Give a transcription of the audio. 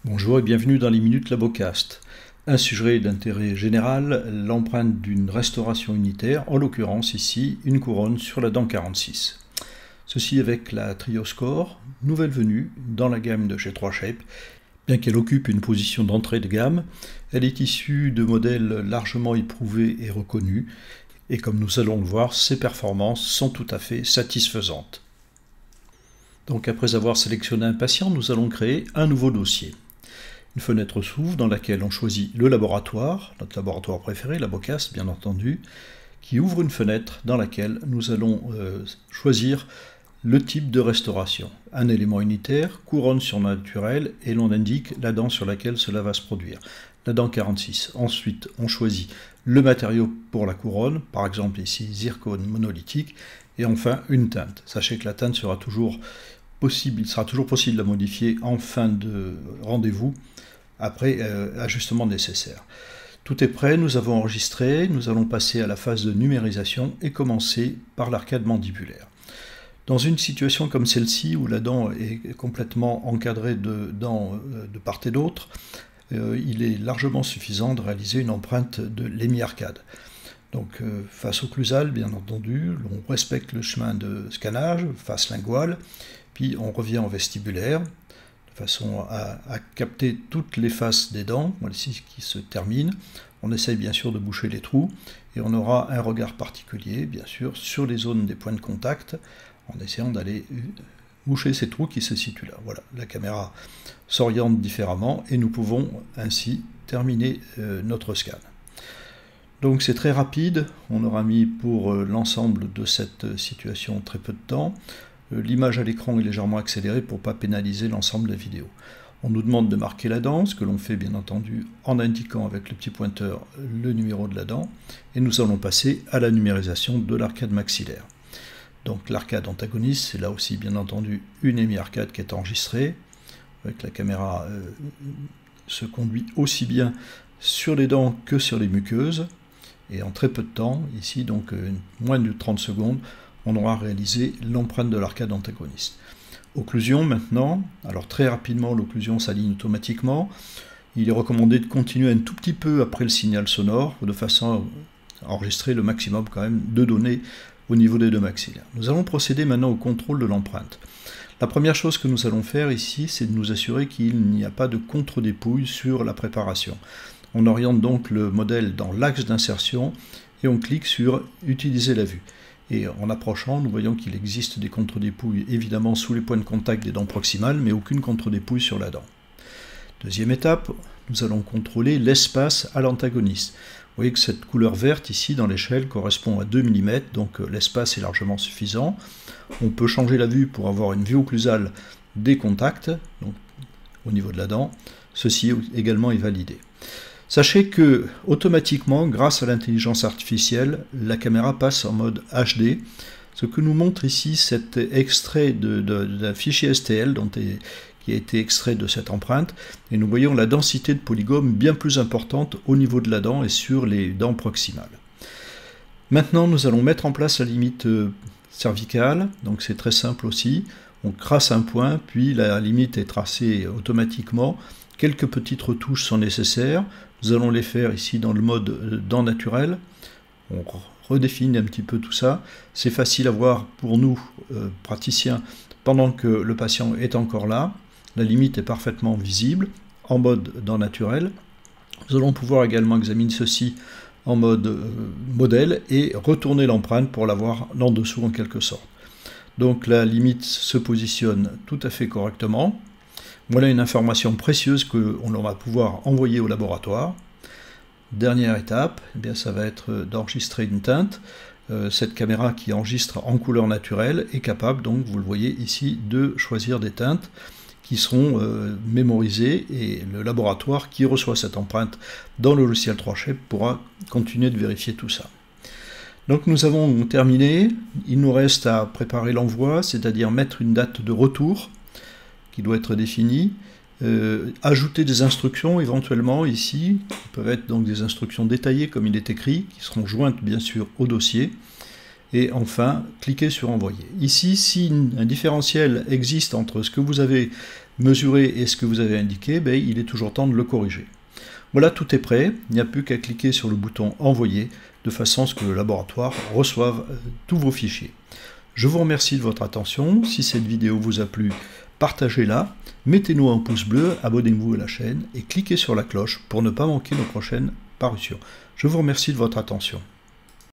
Bonjour et bienvenue dans les Minutes Labocast. Un sujet d'intérêt général, l'empreinte d'une restauration unitaire, en l'occurrence ici une couronne sur la dent 46. Ceci avec la Trioscore, nouvelle venue dans la gamme de chez 3Shape. Bien qu'elle occupe une position d'entrée de gamme, elle est issue de modèles largement éprouvés et reconnus, et comme nous allons le voir, ses performances sont tout à fait satisfaisantes. Donc après avoir sélectionné un patient, nous allons créer un nouveau dossier. Une fenêtre s'ouvre dans laquelle on choisit le laboratoire, notre laboratoire préféré, Labocast bien entendu, qui ouvre une fenêtre dans laquelle nous allons choisir le type de restauration. Un élément unitaire, couronne surnaturelle, et l'on indique la dent sur laquelle cela va se produire. La dent 46. Ensuite, on choisit le matériau pour la couronne, par exemple ici zircone monolithique, et enfin une teinte. Sachez que la teinte sera toujours possible, il sera toujours possible de la modifier en fin de rendez-vous, après ajustement nécessaire. Tout est prêt, nous avons enregistré, nous allons passer à la phase de numérisation et commencer par l'arcade mandibulaire. Dans une situation comme celle-ci, où la dent est complètement encadrée de dents de part et d'autre, il est largement suffisant de réaliser une empreinte de l'hémi-arcade. Donc face occlusale, bien entendu, on respecte le chemin de scannage, face linguale, puis on revient en vestibulaire, de façon à capter toutes les faces des dents, ici qui se terminent. On essaye bien sûr de boucher les trous, et on aura un regard particulier, bien sûr, sur les zones des points de contact, en essayant d'aller boucher ces trous qui se situent là. Voilà, la caméra s'oriente différemment, et nous pouvons ainsi terminer notre scan. Donc c'est très rapide, on aura mis pour l'ensemble de cette situation très peu de temps. L'image à l'écran est légèrement accélérée pour ne pas pénaliser l'ensemble de la vidéo. On nous demande de marquer la dent, ce que l'on fait bien entendu en indiquant avec le petit pointeur le numéro de la dent, et nous allons passer à la numérisation de l'arcade maxillaire. Donc l'arcade antagoniste, c'est là aussi bien entendu une hémi-arcade qui est enregistrée, avec la caméra se conduit aussi bien sur les dents que sur les muqueuses, et en très peu de temps, ici donc moins de 30 secondes, on aura réalisé l'empreinte de l'arcade antagoniste. Occlusion maintenant, alors très rapidement l'occlusion s'aligne automatiquement. Il est recommandé de continuer un tout petit peu après le signal sonore, de façon à enregistrer le maximum quand même de données au niveau des deux maxillaires. Nous allons procéder maintenant au contrôle de l'empreinte. La première chose que nous allons faire ici, c'est de nous assurer qu'il n'y a pas de contre-dépouille sur la préparation. On oriente donc le modèle dans l'axe d'insertion et on clique sur « Utiliser la vue ». Et en approchant, nous voyons qu'il existe des contre-dépouilles évidemment sous les points de contact des dents proximales, mais aucune contre-dépouille sur la dent. Deuxième étape, nous allons contrôler l'espace à l'antagoniste. Vous voyez que cette couleur verte ici dans l'échelle correspond à 2 mm, donc l'espace est largement suffisant. On peut changer la vue pour avoir une vue occlusale des contacts, donc au niveau de la dent. Ceci également est validé. Sachez que, automatiquement, grâce à l'intelligence artificielle, la caméra passe en mode HD. Ce que nous montre ici cet extrait d'un fichier STL qui a été extrait de cette empreinte, et nous voyons la densité de polygones bien plus importante au niveau de la dent et sur les dents proximales. Maintenant, nous allons mettre en place la limite cervicale, donc c'est très simple aussi. On trace un point, puis la limite est tracée automatiquement. Quelques petites retouches sont nécessaires. Nous allons les faire ici dans le mode dent naturelle. On redéfinit un petit peu tout ça. C'est facile à voir pour nous, praticiens, pendant que le patient est encore là. La limite est parfaitement visible en mode dent naturelle. Nous allons pouvoir également examiner ceci en mode modèle et retourner l'empreinte pour l'avoir en dessous en quelque sorte. Donc la limite se positionne tout à fait correctement. Voilà une information précieuse qu'on va pouvoir envoyer au laboratoire. Dernière étape, eh bien, ça va être d'enregistrer une teinte. Cette caméra qui enregistre en couleur naturelle est capable, donc vous le voyez ici, de choisir des teintes qui seront mémorisées, et le laboratoire qui reçoit cette empreinte dans le logiciel 3Shape pourra continuer de vérifier tout ça. Donc nous avons terminé, il nous reste à préparer l'envoi, c'est-à-dire mettre une date de retour qui doit être définie, ajouter des instructions éventuellement ici, qui peuvent être donc des instructions détaillées comme il est écrit, qui seront jointes bien sûr au dossier, et enfin cliquer sur envoyer. Ici, si un différentiel existe entre ce que vous avez mesuré et ce que vous avez indiqué, il est toujours temps de le corriger. Voilà, tout est prêt, il n'y a plus qu'à cliquer sur le bouton envoyer de façon à ce que le laboratoire reçoive tous vos fichiers. Je vous remercie de votre attention. Si cette vidéo vous a plu, partagez-la, mettez-nous un pouce bleu, abonnez-vous à la chaîne et cliquez sur la cloche pour ne pas manquer nos prochaines parutions. Je vous remercie de votre attention.